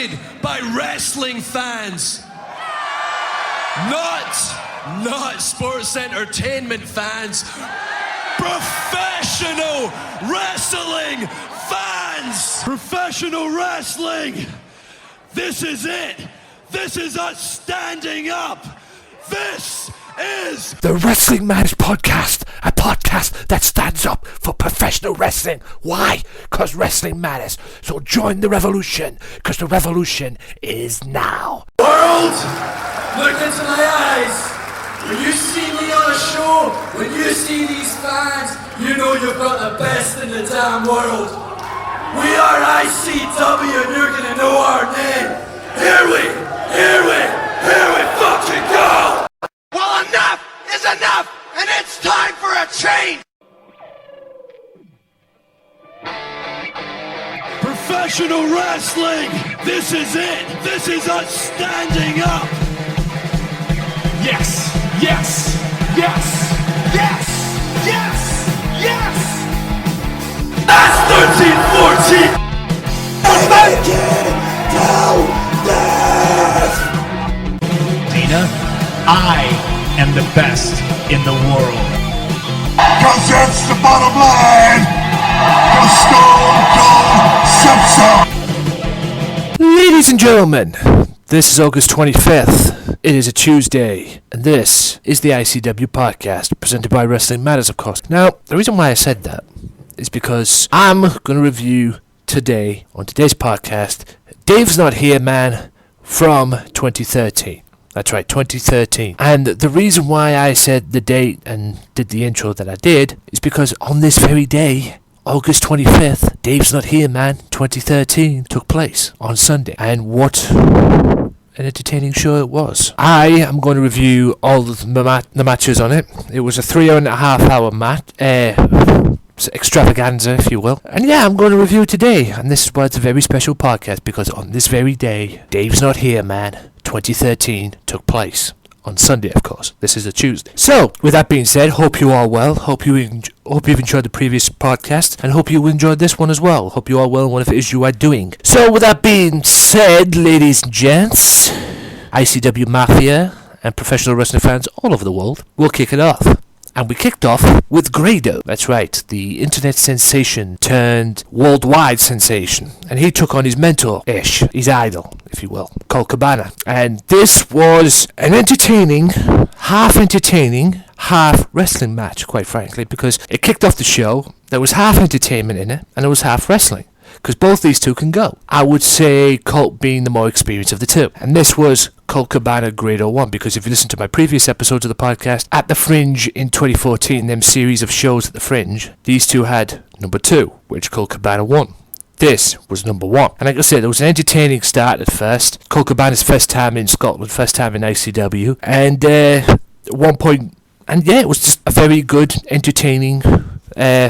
created by wrestling fans. Not sports entertainment fans. Professional wrestling fans! Professional wrestling! This is it! This is us standing up! This is the Wrestling Matters Podcast, a podcast that stands up for professional wrestling. Why? Because wrestling matters. So join the revolution, because the revolution is now. World, look into my eyes. When you see me on a show, when you see these fans, you know you've got the best in the damn world. We are ICW and you're gonna know our name. Here we fucking go! Well, enough is enough, and it's time for a change! Professional wrestling! This is it! This is us standing up! Yes! Yes! Yes! Yes! Yes! Yes! That's 13-14! Dina, I am the best in the world. 'Cause that's the bottom line! The Stone Cold Simpson! Ladies and gentlemen, this is August 25th. It is a Tuesday, and this is the ICW podcast, presented by Wrestling Matters, of course. Now, the reason why I said that is because I'm going to review today, on today's podcast, Dave's Not Here Man from 2013. That's right, 2013. And the reason why I said the date and did the intro that I did is because on this very day, August 25th, Dave's Not Here Man 2013 took place on Sunday. And what an entertaining show it was. I am going to review all of the matches on it. It was a 3.5 hour match. Extravaganza, if you will. And yeah, I'm going to review it today. And this is why it's a very special podcast, because on this very day, Dave's Not Here Man 2013 took place. On Sunday, of course. This is a Tuesday. So, with that being said, hope you are well. Hope you've enjoyed the previous podcast, and hope you enjoyed this one as well. Hope you are well in whatever it is you are doing. So, with that being said, ladies and gents, ICW Mafia and professional wrestling fans all over the world, we'll kick it off. And we kicked off with Grado. That's right, the internet sensation turned worldwide sensation. And he took on his mentor-ish, his idol, if you will, Colt Cabana. And this was an entertaining, half wrestling match, quite frankly, because it kicked off the show. There was half entertainment in it, and there was half wrestling. Because both these two can go. I would say Colt being the more experienced of the two. And this was Colt Cabana Grado 1, because if you listen to my previous episodes of the podcast, at the Fringe in 2014, them series of shows at the Fringe, these two had number 2, which Colt Cabana won. This was number 1. And like I said, it was an entertaining start at first. Colt Cabana's first time in Scotland, first time in ICW. And at one point, and yeah, it was just a very good, entertaining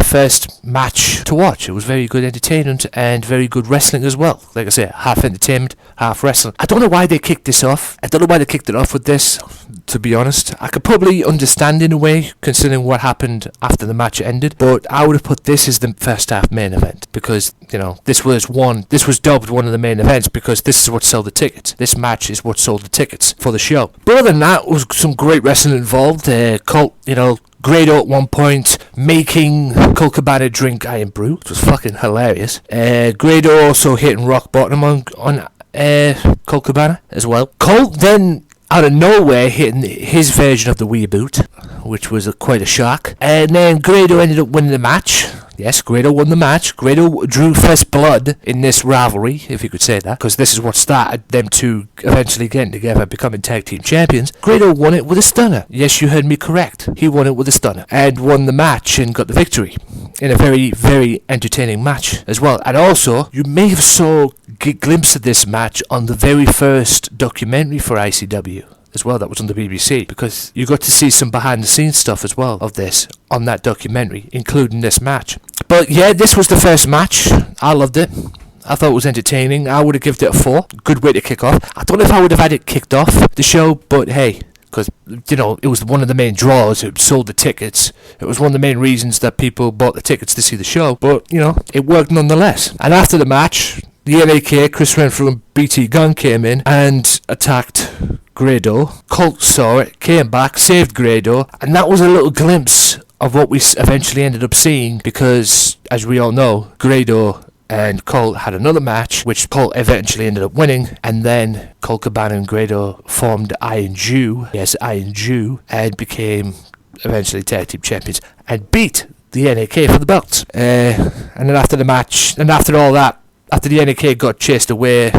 first match to watch. It was very good entertainment and very good wrestling as well. Like I say, half entertainment, half wrestling. I don't know why they kicked this off. I don't know why they kicked it off with this, to be honest. I could probably understand in a way, considering what happened after the match ended, but I would have put this as the first half main event, because, you know, this was dubbed one of the main events because this is what sold the tickets. This match is what sold the tickets for the show. But other than that, was some great wrestling involved. Colt, you know, Grado at one point making Colt Cabana drink Iron Brew, which was fucking hilarious. Grado also hitting rock bottom on Colt Cabana as well. Colt then out of nowhere hitting his version of the Wii Boot, which was quite a shock. And then Grado ended up winning the match. Yes, Grado won the match. Grado drew first blood in this rivalry, if you could say that, because this is what started them two eventually getting together, becoming tag team champions. Grado won it with a stunner. Yes, you heard me correct. He won it with a stunner and won the match and got the victory in a very, very entertaining match as well. And also, you may have saw a glimpse of this match on the very first documentary for ICW as well, that was on the BBC, because you got to see some behind the scenes stuff as well of this on that documentary, including this match. But yeah, this was the first match. I loved it. I thought it was entertaining. I would have given it a 4. Good way to kick off. I don't know if I would have had it kicked off the show, but hey, because, you know, it was one of the main draws. It sold the tickets. It was one of the main reasons that people bought the tickets to see the show. But, you know, it worked nonetheless. And after the match, the NAK, Chris Renfrew and BT Gunn came in and attacked Grado. Colt saw it, came back, saved Grado, and that was a little glimpse of what we eventually ended up seeing, because, as we all know, Grado and Colt had another match, which Colt eventually ended up winning, and then Colt Cabana and Grado formed Iron Jew, and became eventually tag team champions, and beat the NAK for the belts. And then after the match, and after all that, after the NAK got chased away,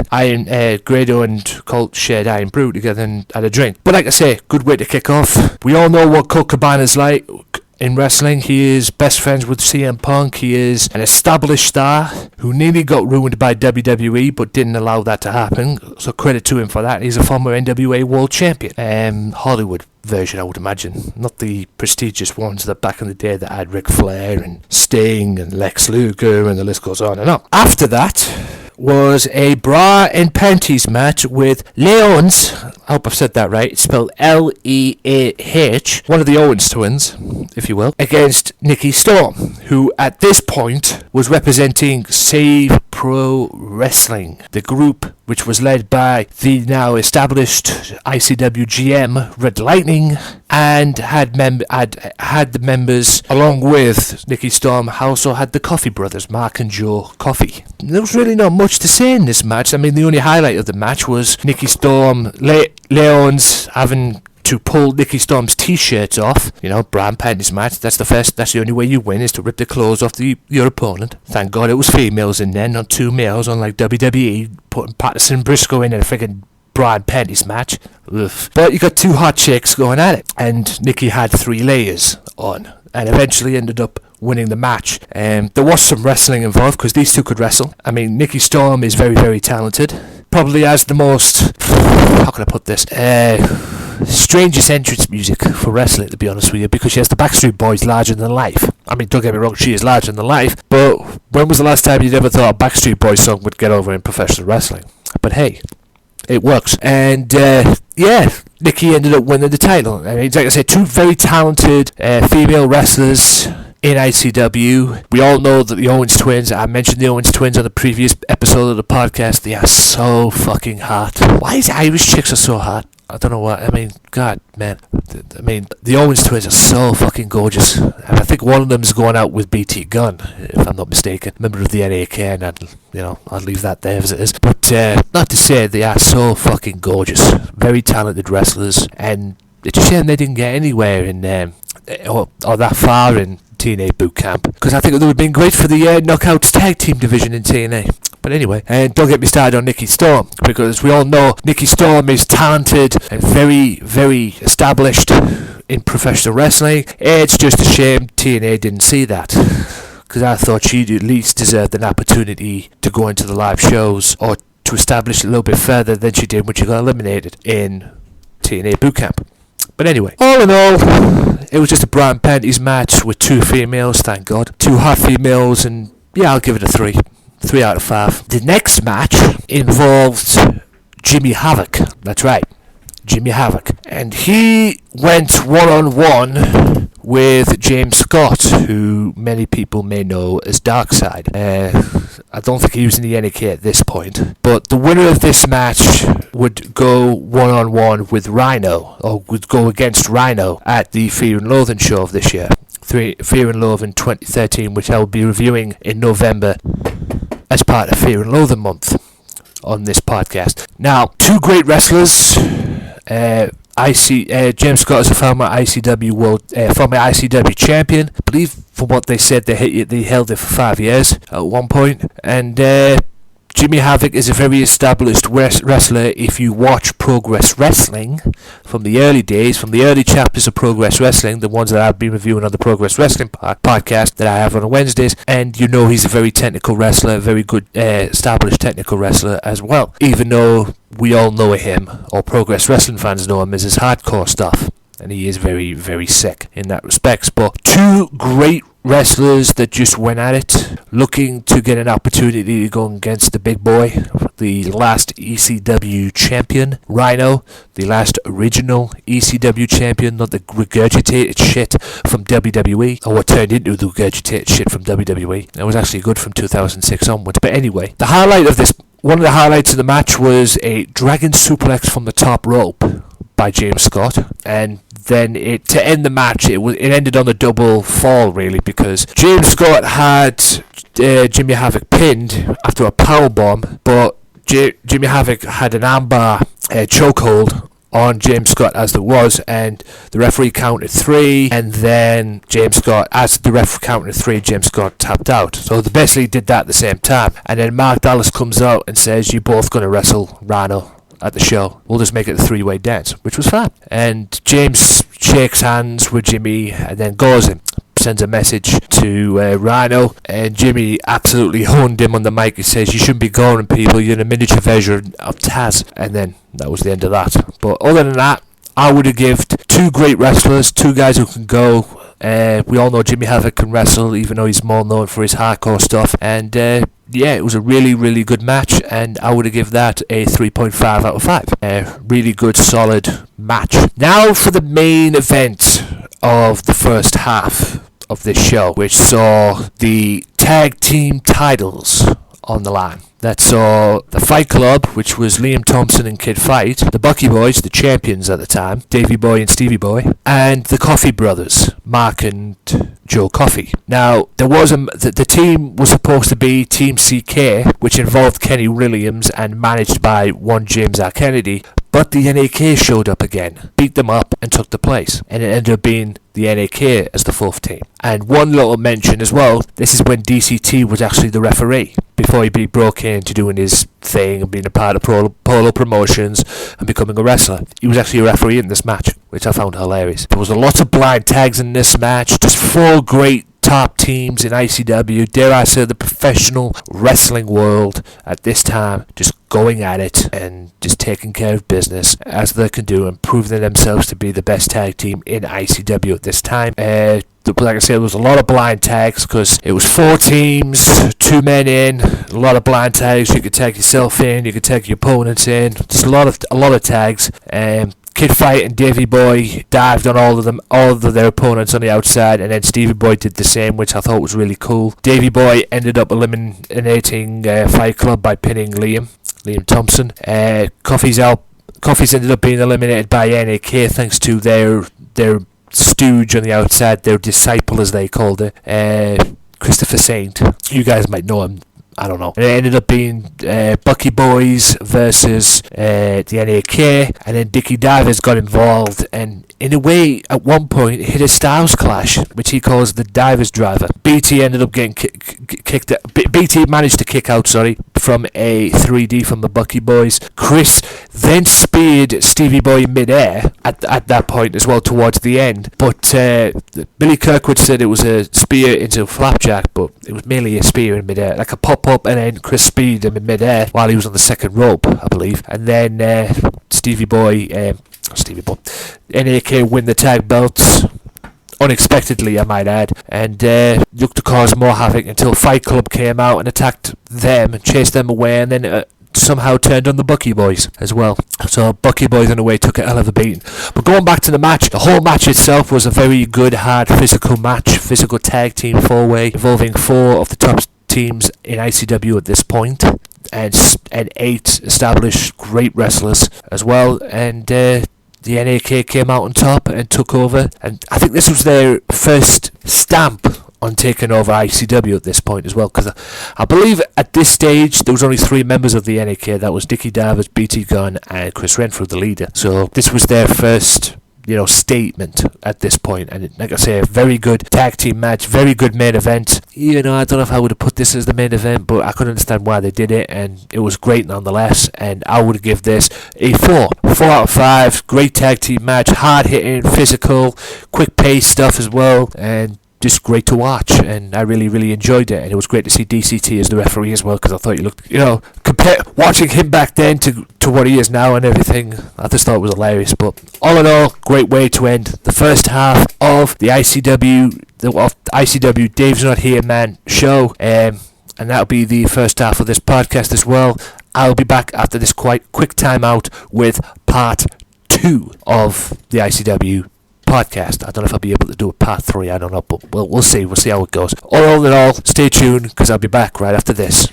Grado and Colt shared Iron Brew together and had a drink. But like I say, good way to kick off. We all know what Colt Cabana's like in wrestling. He is best friends with CM Punk. He is an established star who nearly got ruined by WWE but didn't allow that to happen, so credit to him for that. He's a former NWA World Champion. Hollywood version, I would imagine, not the prestigious ones that back in the day that had Ric Flair and Sting and Lex Luger, and the list goes on and on. After that was a bra and panties match with Leons, I hope I've said that right, it's spelled Leah, one of the Owens twins, if you will, against Nikki Storm, who at this point was representing Save Pro Wrestling, the group which was led by the now established ICW GM Red Lightning, and had the members, along with Nikki Storm, also had the Coffee Brothers, Mark and Joe Coffey. There was really not much to say in this match. I mean, the only highlight of the match was Nikki Storm, Leons having to pull Nikki Storm's t-shirts off. You know, bra and panties match. That's the only way you win, is to rip the clothes off your opponent. Thank God it was females in there, not two males, unlike WWE putting Patterson Briscoe in a freaking bra and panties match. Ugh. But you got two hot chicks going at it, and Nikki had 3 layers on, and eventually ended up winning the match. There was some wrestling involved, because these two could wrestle. I mean, Nikki Storm is very, very talented. Probably has the most, how can I put this, strangest entrance music for wrestling, to be honest with you, because she has the Backstreet Boys larger than life. I mean, don't get me wrong, she is larger than life, but when was the last time you'd ever thought a Backstreet Boys song would get over in professional wrestling? But hey, it works. And yeah, Nikki ended up winning the title. I mean, like I said, two very talented female wrestlers in ICW. We all know that the Owens twins, I mentioned the Owens twins on the previous episode of the podcast, they are so fucking hot. Why is Irish chicks are so hot? I don't know what, I mean, God, man. I mean, the Owens twins are so fucking gorgeous. And I think one of them is going out with BT Gunn, if I'm not mistaken. Member of the NAK, and I'll leave that there as it is. But, not to say they are so fucking gorgeous. Very talented wrestlers, and it's a shame they didn't get anywhere in, or that far in TNA Boot Camp, because I think it would have been great for the Knockouts Tag Team division in TNA. But anyway, and don't get me started on Nikki Storm, because we all know Nikki Storm is talented and very, very established in professional wrestling. It's just a shame TNA didn't see that, because I thought she'd at least deserved an opportunity to go into the live shows, or to establish a little bit further than she did when she got eliminated in TNA Boot Camp. But anyway, all in all, it was just a bra and panties match with 2 females, thank God. 2 hot females, and yeah, I'll give it a 3. 3 out of 5. The next match involved Jimmy Havoc. That's right, Jimmy Havoc. And he went one-on-one with James Scott, who many people may know as Darkseid. I don't think he was in the NAK at this point. But the winner of this match would go one-on-one with Rhino, or would go against Rhino at the Fear and Loathing show of this year. Fear and Loathing 2013, which I will be reviewing in November as part of Fear and Loathing month on this podcast. Now, 2 great wrestlers. James Scott is a former ICW champion. I believe, from what they said, they held it for 5 years at one point. And Jimmy Havoc is a very established wrestler. If you watch Progress Wrestling from the early days, from the early chapters of Progress Wrestling, the ones that I've been reviewing on the Progress Wrestling podcast that I have on Wednesdays, and you know he's a very technical wrestler, a very good established technical wrestler as well. Even though we all know him, or Progress Wrestling fans know him as his hardcore stuff, and he is very, very sick in that respect. But 2 great wrestlers that just went at it, looking to get an opportunity to go against the big boy, the last ECW champion, Rhino, the last original ECW champion, not the regurgitated shit from WWE, or what turned into the regurgitated shit from WWE. That was actually good from 2006 onwards. But anyway, one of the highlights of the match was a dragon suplex from the top rope by James Scott, and then to end the match, it ended on a double fall, really, because James Scott had Jimmy Havoc pinned after a powerbomb, but Jimmy Havoc had an armbar chokehold on James Scott as there was, and the referee counted 3, and then James Scott tapped out. So they basically did that at the same time, and then Mark Dallas comes out and says, "You're both going to wrestle Rhino at the show. We'll just make it a 3-way dance," which was fun. And James shakes hands with Jimmy and then goes and sends a message to Rhino, and Jimmy absolutely honed him on the mic. He says, "You shouldn't be going, people. You're a miniature version of Taz." And then that was the end of that. But other than that, I would have given 2 great wrestlers, 2 guys who can go. We all know Jimmy Havoc can wrestle, even though he's more known for his hardcore stuff. And yeah, it was a really, really good match, and I would have given that a 3.5 out of 5. Really good, solid match. Now for the main event of the first half of this show, which saw the tag team titles on the line. That saw the Fight Club, which was Liam Thompson and Kid Fight, the Bucky Boys, the champions at the time, Davey Boy and Stevie Boy, and the Coffey Brothers, Mark and Joe Coffey. Now, there was the team was supposed to be Team CK, which involved Kenny Williams and managed by one James R. Kennedy, but the NAK showed up again, beat them up, and took the place, and it ended up being the NAK as the 4th team. And one little mention as well, this is when DCT was actually the referee, before he broke into doing his thing and being a part of Polo Promotions and becoming a wrestler. He was actually a referee in this match, which I found hilarious. There was a lot of blind tags in this match, just 4 great top teams in ICW, dare I say the professional wrestling world at this time, just going at it and just taking care of business as they can do and proving themselves to be the best tag team in ICW at this time. Like I said, there was a lot of blind tags because it was 4 teams, 2 men in, a lot of blind tags. You could tag yourself in, you could tag your opponents in, just a lot of tags. Kid Fight and Davey Boy dived on all of their opponents on the outside, and then Stevie Boy did the same, which I thought was really cool. Davey Boy ended up eliminating Fight Club by pinning Liam Thompson. Coffey's ended up being eliminated by NAK thanks to their stooge on the outside, their disciple as they called it, Christopher Saint. You guys might know him. I don't know. And it ended up being Bucky Boys versus the NAK, and then Dickie Divers got involved, and in a way, at one point, hit a Styles Clash, which he calls the Divers Driver. BT ended up getting kicked out. BT managed to kick out, from a 3D from the Bucky Boys. Chris then speared Stevie Boy mid-air at that point as well towards the end, but Billy Kirkwood said it was a spear into a flapjack, but it was merely a spear in mid-air, like a pop-up, and then Chris speared him in mid-air while he was on the second rope, I believe, and then Stevie Boy, NAK win the tag belts, unexpectedly I might add, and looked to cause more havoc until Fight Club came out and attacked them and chased them away, and then somehow turned on the Bucky Boys as well. So Bucky Boys in a way took a hell of a beating. But going back to the match, the whole match itself was a very good, hard, physical match, physical tag team 4-way involving 4 of the top teams in ICW at this point, and 8 established great wrestlers as well, and the NAK came out on top and took over, and I think this was their first stamp on taking over ICW at this point as well, because I believe at this stage there was only 3 members of the NAK. That was Dickie Divers, BT Gunn, and Chris Renfrew, the leader. So this was their first statement at this point, and like I say, a very good tag team match, very good main event. I don't know if I would have put this as the main event, but I couldn't understand why they did it, and it was great nonetheless, and I would give this a 4 out of 5. Great tag team match, hard hitting, physical, quick pace stuff as well, and just great to watch, and I really, really enjoyed it. And it was great to see DCT as the referee as well, because I thought he looked, watching him back then to what he is now and everything, I just thought it was hilarious. But all in all, great way to end the first half of the ICW Dave's Not Here Man show, and that'll be the first half of this podcast as well. I'll be back after this quite quick time out with part 2 of the ICW podcast. I don't know if I'll be able to do a part 3, I don't know, but we'll see how it goes. All in all, stay tuned, because I'll be back right after this.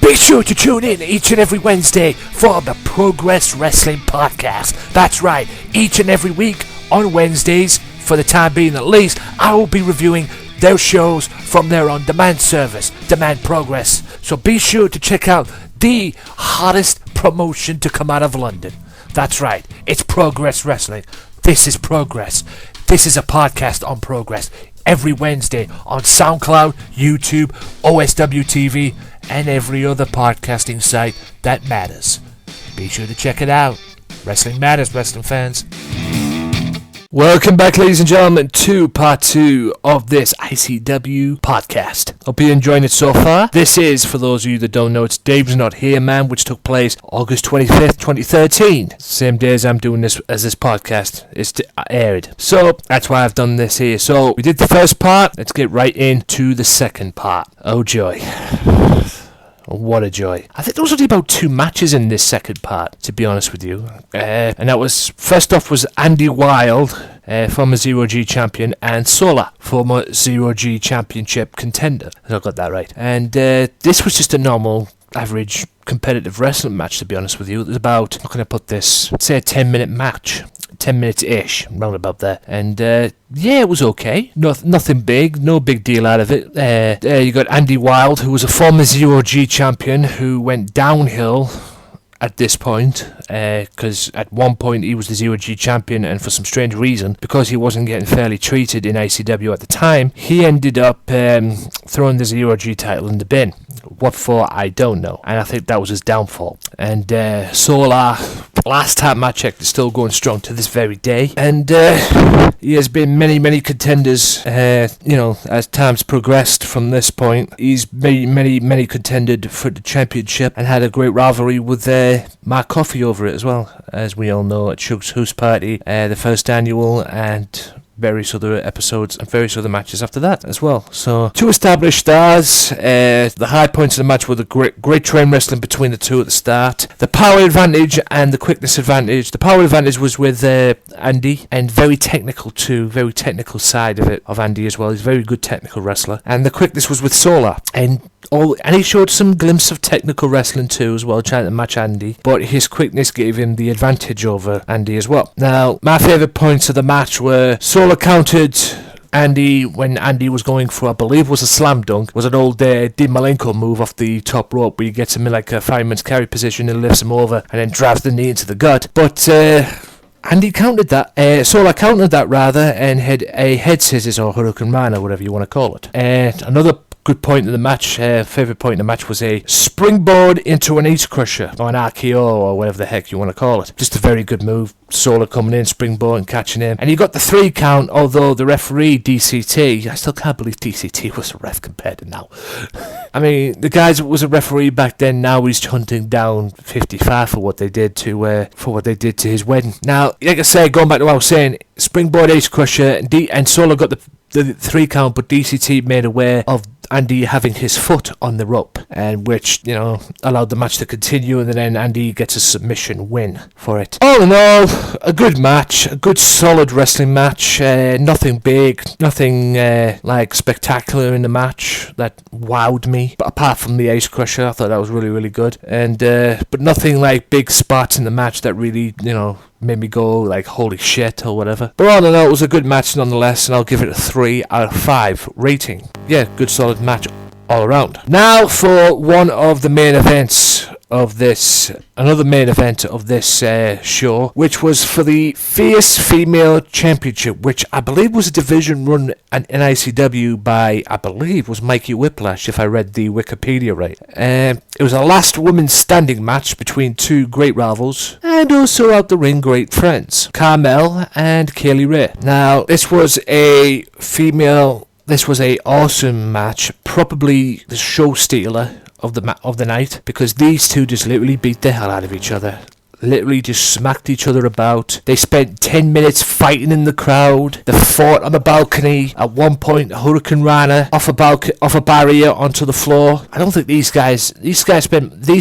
Be sure to tune in each and every Wednesday for the Progress Wrestling Podcast. That's right, each and every week on Wednesdays, for the time being at least, I will be reviewing their shows from their on-demand service, Demand Progress. So be sure to check out the hottest promotion to come out of London. That's right, it's Progress Wrestling. This is Progress. This is a podcast on Progress. Every Wednesday on SoundCloud, YouTube, OSW TV, and every other podcasting site that matters. Be sure to check it out. Wrestling matters, wrestling fans. Welcome back, ladies and gentlemen, to part 2 of this ICW podcast. Hope you're enjoying it so far. This is, for those of you that don't know, it's Dave's Not Here Man, which took place August 25th, 2013. Same day as I'm doing this, as this podcast is aired. So, that's why I've done this here. So, we did the first part. Let's get right into the second part. Oh, joy. What a joy. I think there was only about 2 matches in this second part, to be honest with you. And that was, first off was Andy Wilde, former Zero G champion, and Sola, former Zero G championship contender. I got that right. And this was just a normal, average, competitive wrestling match, to be honest with you. It was about, how can I put this, let's say a 10-minute match. 10 minutes-ish, round about there. And, yeah, it was okay. Nothing big, no big deal out of it. You got Andy Wilde, who was a former Zero G champion, who went downhill at this point, because at one point he was the Zero G champion, and for some strange reason, because he wasn't getting fairly treated in ICW at the time, he ended up throwing the Zero G title in the bin. What for, I don't know. And I think that was his downfall. And Solar, last time I checked, is still going strong to this very day. And he has been many contenders, as time's progressed from this point. He's many contended for the championship, and had a great rivalry with Mark Coffey over it as well, as we all know, at Shugs Hoose Party, the first annual, and various other episodes and various other matches after that as well. So, 2 established stars. The high points of the match were the great train wrestling between the 2 at the start. The power advantage and the quickness advantage. The power advantage was with Andy, and very technical too, very technical side of it, of Andy as well. He's a very good technical wrestler. And the quickness was with Solar. And he showed some glimpse of technical wrestling too as well, trying to match Andy, but his quickness gave him the advantage over Andy as well. Now, my favourite points of the match were Solar countered Andy when Andy was going for, I believe was a slam dunk. It was an old Dean Malenko move off the top rope, where he gets him in like a fireman's carry position and lifts him over and then drives the knee into the gut. But Andy countered that, Solar countered that rather, and had a head scissors or Hurricane Rana, whatever you want to call it. Another good point in the match, favourite point in the match, was a springboard into an ace crusher, or an RKO, or whatever the heck you want to call it. Just a very good move. Solar coming in, springboard and catching him. And he got the 3 count, although the referee, DCT, I still can't believe DCT was a ref compared to now. I mean, the guy was a referee back then, now he's hunting down 55 for what they did to his wedding. Now, like I said, going back to what I was saying, springboard ace crusher, and Solar got the 3 count, but DCT made aware of Andy having his foot on the rope, and which, allowed the match to continue, and then Andy gets a submission win for it. All in all, a good match, a good solid wrestling match. Nothing big, nothing like spectacular in the match that wowed me, but apart from the ace crusher, I thought that was really good, and but nothing like big spots in the match that really, made me go like holy shit or whatever. But all in all, it was a good match nonetheless, and I'll give it a 3 out of 5 rating. Yeah, good solid match all around. Now for one of the main events of this, another main event of this show, which was for the Fierce Female Championship, which I believe was a division run in ICW by, I believe, was Mikey Whiplash, if I read the Wikipedia right. It was a last woman standing match between two great rivals, and also out the ring great friends, Carmel and Kaylee Ray. Now, this was a awesome match, probably the show stealer of the night, because these two just literally beat the hell out of each other. Literally just smacked each other about. They spent 10 minutes fighting in the crowd. They fought on the balcony. At one point, Hurricane Rana off a barrier onto the floor. I don't think these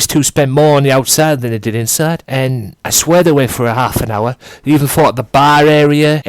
two spent more on the outside than they did inside. And I swear they went for a half an hour. They even fought at the bar area.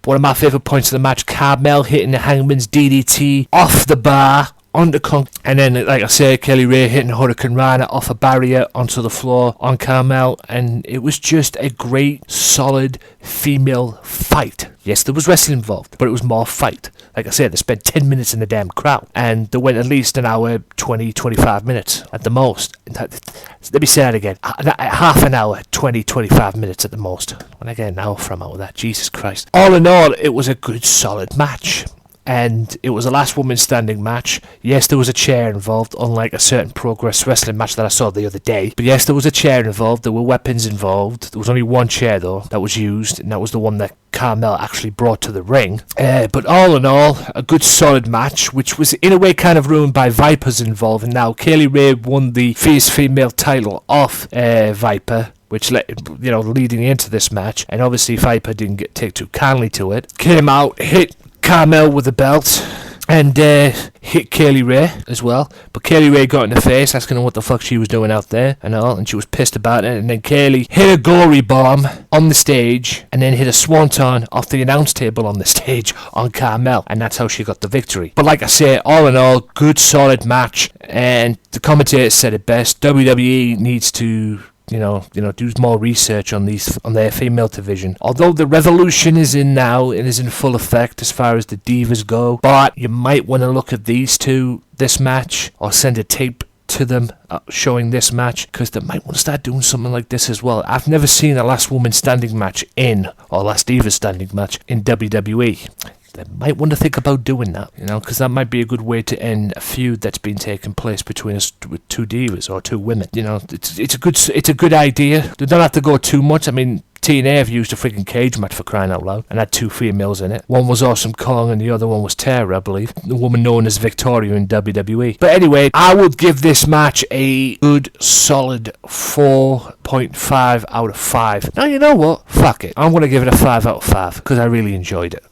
One of my favourite points of the match, Carmel hitting the Hangman's DDT off the bar. On the and then, like I say, Kelly Ray hitting Hurricane Rana off a barrier onto the floor on Carmel, and it was just a great, solid female fight. Yes, there was wrestling involved, but it was more fight. Like I said, they spent 10 minutes in the damn crowd, and they went at least an hour, 20, 25 minutes at the most. Let me say that again. Half an hour, 20, 25 minutes at the most. When I get an hour from out of that, Jesus Christ. All in all, it was a good, solid match. And it was a last woman standing match. Yes, there was a chair involved, unlike a certain Progress Wrestling match that I saw the other day. But yes, there was a chair involved. There were weapons involved. There was only one chair, though, that was used, and that was the one that Carmel actually brought to the ring. But all in all, a good solid match, which was in a way kind of ruined by Viper's involvement. Now, Kaylee Ray won the Fierce Female title off Viper, which leading into this match, and obviously Viper didn't take too kindly to it. Came out, hit Carmel with the belt, and hit Kaylee Ray as well. But Kaylee Ray got in the face, asking her what the fuck she was doing out there and all, and she was pissed about it. And then Kaylee hit a glory bomb on the stage, and then hit a swanton off the announce table on the stage on Carmel, and that's how she got the victory. But like I say, all in all, good solid match, and the commentator said it best. WWE needs to do more research on their female division. Although the revolution is in now and is in full effect as far as the divas go, but you might want to look at these two, this match, or send a tape to them showing this match, because they might want to start doing something like this as well. I've never seen a last woman standing match or last diva standing match in WWE. They might want to think about doing that, because that might be a good way to end a feud that's been taking place between us with two divas or two women. It's a good idea. They don't have to go too much. I mean, TNA have used a freaking cage match, for crying out loud, and had two females in it. One was Awesome Kong and the other one was Tara, I believe, the woman known as Victoria in WWE. But anyway, I would give this match a good solid 4.5 out of 5. Now, you know what? Fuck it. I'm going to give it a 5 out of 5 because I really enjoyed it.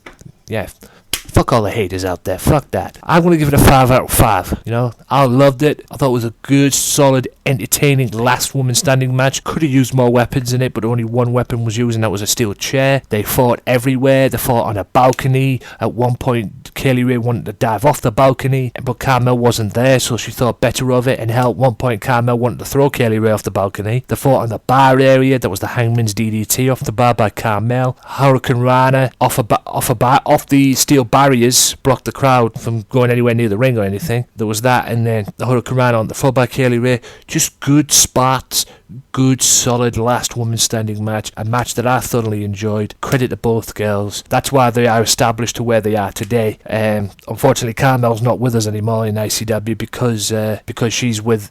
Yeah, fuck all the haters out there, fuck that. I'm going to give it a 5 out of 5, I loved it. I thought it was a good, solid, entertaining last woman standing match. Could have used more weapons in it, but only one weapon was used, and that was a steel chair. They fought everywhere. They fought on a balcony. At one point, Kaylee Ray wanted to dive off the balcony, but Carmel wasn't there, so she thought better of it, and hell, at one point, Carmel wanted to throw Kaylee Ray off the balcony. They fought on the bar area. That was the Hangman's DDT off the bar by Carmel. Hurricane Rana off the steel barriers blocked the crowd from going anywhere near the ring or anything. There was that, and then the Hurricane Rana on the floor by Kaylee Ray. Just good spots, good solid last woman standing match. A match that I thoroughly enjoyed. Credit to both girls. That's why they are established to where they are today. Unfortunately, Carmel's not with us anymore in ICW because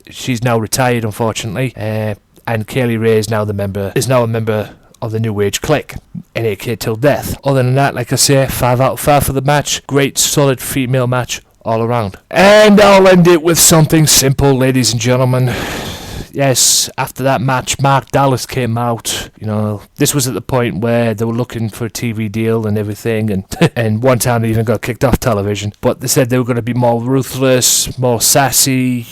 she's now retired, unfortunately. And Kaylee Ray is now a member of the New Age clique, NAK till death. Other than that, like I say, 5 out of 5 for the match. Great, solid female match all around. And I'll end it with something simple, ladies and gentlemen. Yes, after that match, Mark Dallas came out. This was at the point where they were looking for a TV deal and everything, and one time they even got kicked off television. But they said they were going to be more ruthless, more sassy,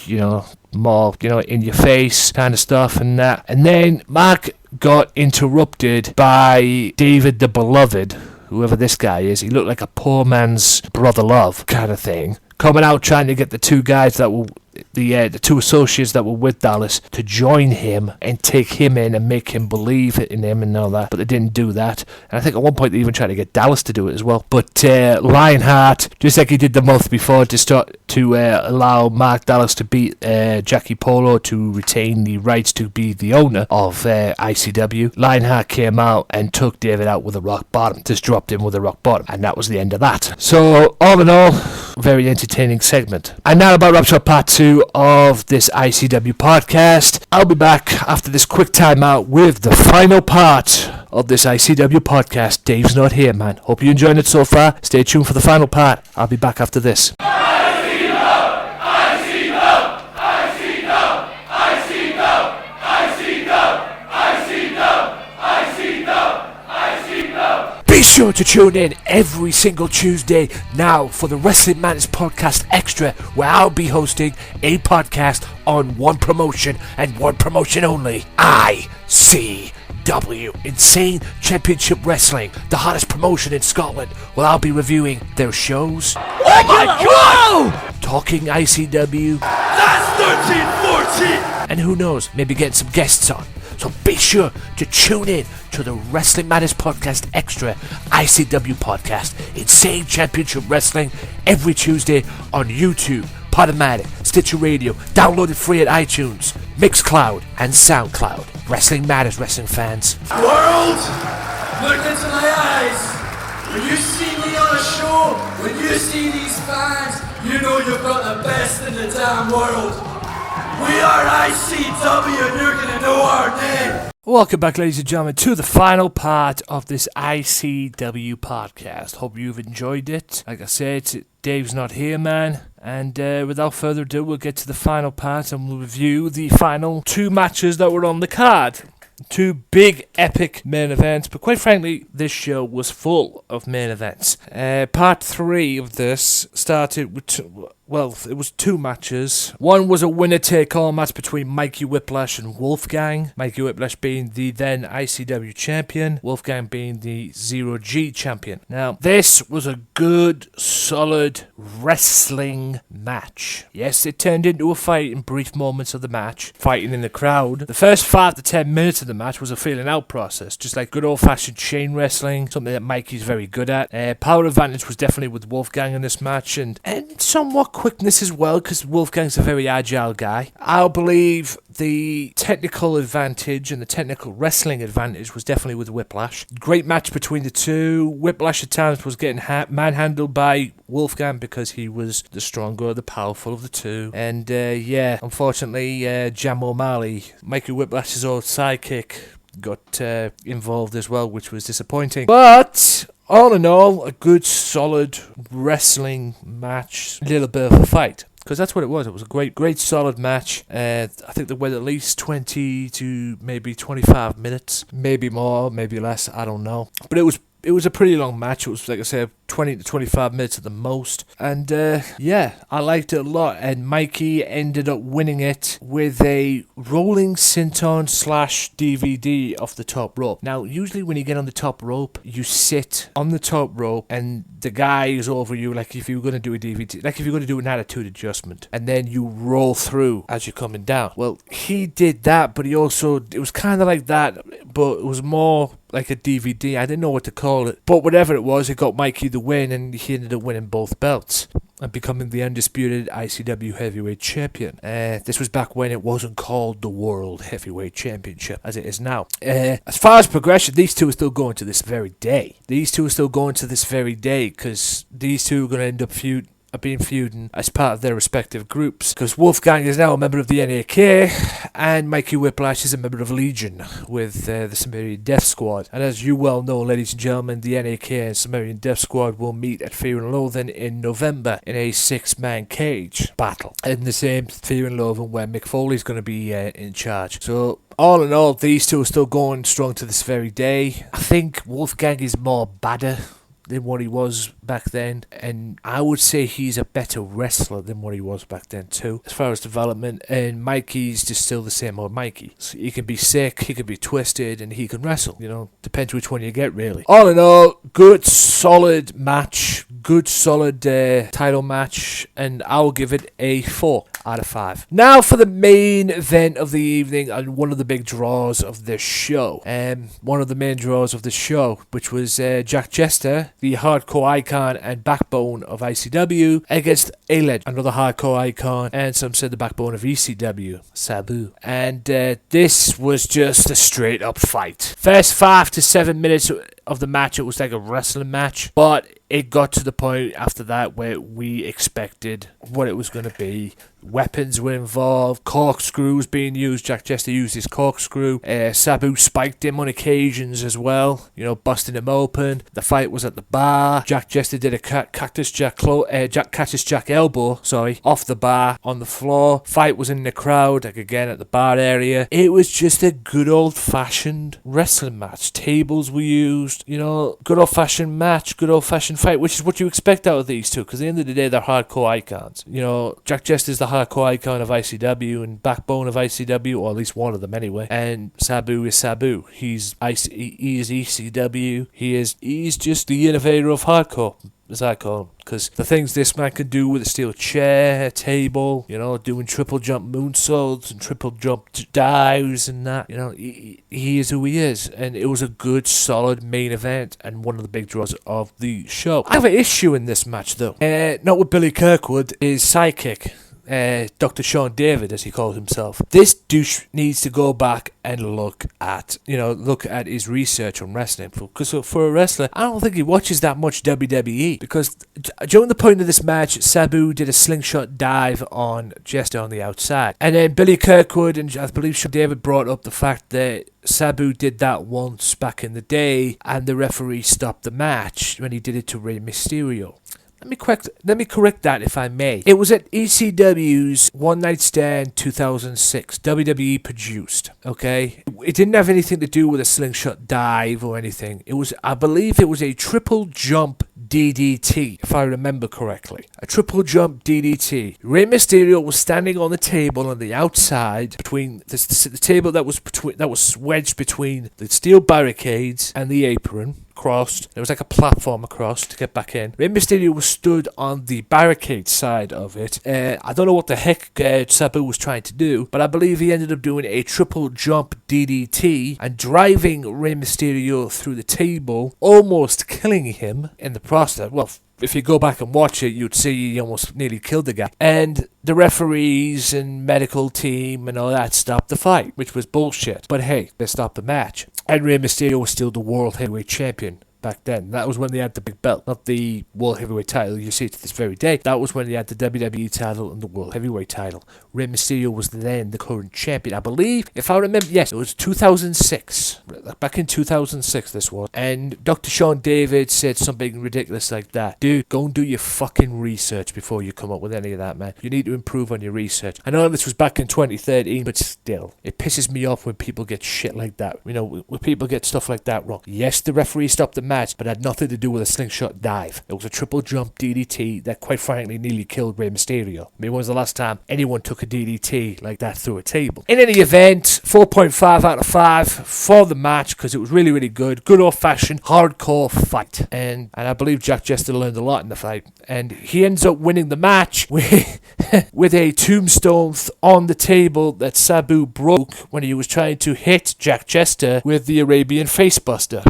more, in your face kind of stuff and that. And then Mark got interrupted by David the Beloved, whoever this guy is. He looked like a poor man's brother love kind of thing, coming out trying to get the two guys that were the two associates that were with Dallas to join him and take him in and make him believe in him and all that, but they didn't do that. And I think at one point they even tried to get Dallas to do it as well. But Lionheart, just like he did the month before, to allow Mark Dallas to beat Jackie Polo to retain the rights to be the owner of ICW, Lionheart came out and took David out with a rock bottom, just dropped him with a rock bottom, and that was the end of that. So all in all, very entertaining segment. And now about wraps up part 2 of this ICW podcast. I'll be back after this quick timeout with the final part of this ICW podcast. Dave's not here, man. Hope you're enjoying it so far. Stay tuned for the final part. I'll be back after this. Be sure to tune in every single Tuesday now for the Wrestling Madness Podcast Extra, where I'll be hosting a podcast on one promotion and one promotion only. ICW, Insane Championship Wrestling, the hottest promotion in Scotland, where I'll be reviewing their shows. Oh my God! Talking ICW. That's 13-14! And who knows, maybe getting some guests on. So be sure to tune in to the Wrestling Madness Podcast Extra ICW podcast, Insane Championship Wrestling, every Tuesday on YouTube, Podomatic, Stitcher Radio, downloaded free at iTunes, Mixcloud, and SoundCloud. Wrestling Matters, wrestling fans. World, look into my eyes. When you see me on a show, when you see these fans, you know you've got the best in the damn world. We are ICW and you're gonna know our name. Welcome back, ladies and gentlemen, to the final part of this ICW podcast. Hope you've enjoyed it. Like I said, Dave's not here, man. And without further ado, we'll get to the final part and we'll review the final 2 matches that were on the card. 2 big, epic main events, but quite frankly, this show was full of main events. Part 3 of this started with, it was 2 matches. One was a winner-take-all match between Mikey Whiplash and Wolfgang. Mikey Whiplash being the then ICW champion, Wolfgang being the 0G champion. Now, this was a good, solid wrestling match. Yes, it turned into a fight in brief moments of the match, fighting in the crowd. The first 5 to 10 minutes of the match was a feeling out process, just like good old-fashioned chain wrestling, something that Mikey's very good at. Power advantage was definitely with Wolfgang in this match, and somewhat quickness as well, because Wolfgang's a very agile guy. I'll believe the technical advantage and the technical wrestling advantage was definitely with Whiplash. Great match between the two. Whiplash at times was getting manhandled by Wolfgang because he was the stronger, the powerful of the two. And unfortunately, Jam O'Malley, Mikey Whiplash's old sidekick, got involved as well, which was disappointing. But all in all, a good, solid wrestling match. A little bit of a fight. Because that's what it was. It was a great, solid match. I think they went at least 20 to maybe 25 minutes. Maybe more, maybe less, I don't know. But it was a pretty long match. It was, like I said, 20 to 25 minutes at the most. And I liked it a lot. And Mikey ended up winning it with a rolling senton / DVD off the top rope. Now, usually when you get on the top rope, you sit on the top rope and the guy is over you, like if you were going to do a DVD, like if you're going to do an attitude adjustment, and then you roll through as you're coming down. Well, he did that, but it was kind of like that, but it was more like a DVD. I didn't know what to call it, but whatever it was, it got Mikey the win, and he ended up winning both belts and becoming the undisputed ICW Heavyweight Champion. This was back when it wasn't called the World Heavyweight Championship, as it is now. As far as progression, these two are still going to this very day. Because these two are going to end up feuding as part of their respective groups, because Wolfgang is now a member of the NAK and Mikey Whiplash is a member of Legion with the Sumerian Death Squad. And as you well know, ladies and gentlemen, the NAK and Sumerian Death Squad will meet at Fear and Loathing in November in a 6-man cage battle in the same Fear and Loathing where Mick Foley is going to be in charge. So all in all, these two are still going strong to this very day. I think Wolfgang is more badder than what he was back then, and I would say he's a better wrestler than what he was back then too, as far as development. And Mikey's just still the same old Mikey. So he can be sick, he can be twisted, and he can wrestle. Depends which one you get, really. All in all, good, solid match. good solid title match, and I'll give it a 4 out of 5. Now for the main event of the evening and one of the big draws of the show. One of the main draws of the show, which was Jack Jester, the hardcore icon and backbone of ICW, against A-Led, another hardcore icon, and some said the backbone of ECW, Sabu. And this was just a straight up fight. First 5 to 7 minutes of the match, it was like a wrestling match, but it got to the point after that where we expected what it was going to be. Weapons were involved, corkscrews being used. Jack Jester used his corkscrew. Sabu spiked him on occasions as well, busting him open. The fight was at the bar. Jack Jester did a Cactus Jack elbow, off the bar on the floor. Fight was in the crowd, again at the bar area. It was just a good old-fashioned wrestling match. Tables were used, good old-fashioned match, good old-fashioned fight, which is what you expect out of these two, because at the end of the day, they're hardcore icons. Jack Jester's the hardcore icon of ICW and backbone of ICW, or at least one of them anyway. And Sabu is Sabu. He is ECW. He's just the innovator of hardcore, as I call him. Because the things this man can do with a steel chair, a table, doing triple jump moonsaults and triple jump dives and that, he is who he is. And it was a good, solid main event and one of the big draws of the show. I have an issue in this match, though. Not with Billy Kirkwood, his sidekick. Dr. Sean David, as he calls himself. This douche needs to go back and look at his research on wrestling. Because for a wrestler, I don't think he watches that much WWE. Because during the point of this match, Sabu did a slingshot dive on Jester on the outside. And then Billy Kirkwood and I believe Sean David brought up the fact that Sabu did that once back in the day, and the referee stopped the match when he did it to Rey Mysterio. Let me correct that, if I may. It was at ECW's One Night Stand 2006, WWE produced, okay? It didn't have anything to do with a slingshot dive or anything. I believe it was a triple jump DDT, if I remember correctly. A triple jump DDT. Rey Mysterio was standing on the table on the outside between the table that was wedged between the steel barricades and the apron. Crossed. There was like a platform across to get back in. Rey Mysterio was stood on the barricade side of it. I don't know what the heck Sabu was trying to do, but I believe he ended up doing a triple jump DDT and driving Rey Mysterio through the table, almost killing him in the process. Well, if you go back and watch it, you'd see he almost nearly killed the guy. And the referees and medical team and all that stopped the fight, which was bullshit. But hey, they stopped the match. And Rey Mysterio was still the World Heavyweight Champion back then. That was when they had the big belt, not the World Heavyweight title you see to this very day. That was when they had the WWE title and the World Heavyweight title. Rey Mysterio was then the current champion. I believe, if I remember, yes, it was 2006. Back in 2006 this was. And Dr. Sean David said something ridiculous like that. Dude, go and do your fucking research before you come up with any of that, man. You need to improve on your research. I know this was back in 2013, but still, it pisses me off when people get shit like that. When people get stuff like that wrong. Yes, the referee stopped the match, but it had nothing to do with a slingshot dive. It was a triple jump DDT that quite frankly nearly killed Rey Mysterio. I mean, when was the last time anyone took a DDT like that through a table? In any event, 4.5 out of 5 for the match, because it was really, really good. Good old-fashioned hardcore fight. And I believe Jack Jester learned a lot in the fight. And he ends up winning the match with a tombstone on the table that Sabu broke when he was trying to hit Jack Jester with the Arabian Facebuster.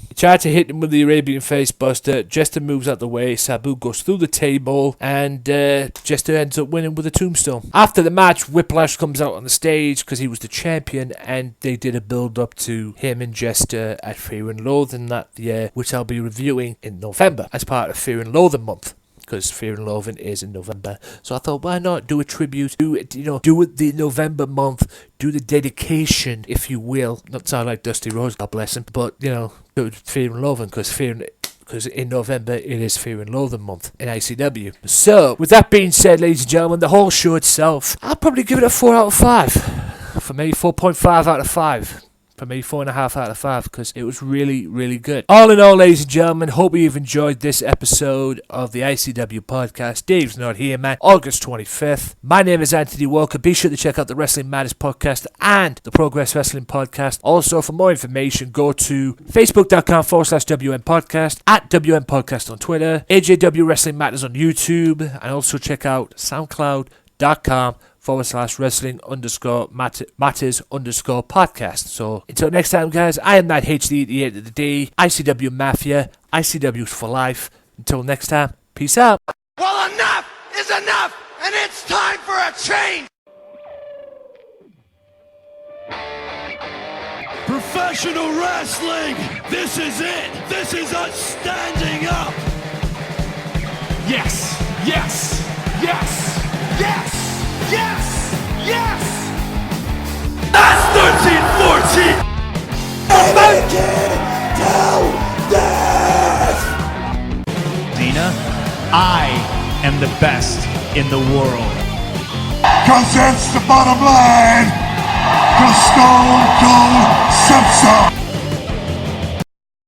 He tried to hit him with the Arabian Facebuster. Jester moves out the way. Sabu goes through the table, and Jester ends up winning with a tombstone. After the match, Whiplash comes out on the stage because he was the champion, and they did a build-up to him and Jester at Fear and Loathing that year, which I'll be reviewing in November as part of Fear and Loathing month. Because Fear and Loathing is in November. So I thought, why not do a tribute? Do it the November month. Do the dedication, if you will. Not sound like Dusty Rhodes, God bless him. But, do it Fear and Loathing. Because in November, it is Fear and Loathing month in ICW. So, with that being said, ladies and gentlemen, the whole show itself, I'll probably give it a 4 out of 5. For me, 4.5 out of 5. for me, 4.5 out of 5, because it was really, really good. All in all, ladies and gentlemen, hope you've enjoyed this episode of the ICW podcast. Dave's Not Here, man. August 25th. My name is Anthony Walker. Be sure to check out the Wrestling Matters podcast and the Progress Wrestling podcast. Also, for more information, go to facebook.com/WM podcast, at WM podcast on Twitter, AJW Wrestling Matters on YouTube, and also check out soundcloud.com/wrestling_matters_podcast. So until next time, guys, I am that HD88 of the day, ICW Mafia, ICW for life. Until next time, peace out. Well, enough is enough, and it's time for a change! Professional wrestling! This is it! This is us standing up! Yes, yes, yes, yes, yes, yes! That's 13-14! Till death! Dina, I am the best in the world. 'Cause that's the bottom line! 'Cause Stone Cold Simpson!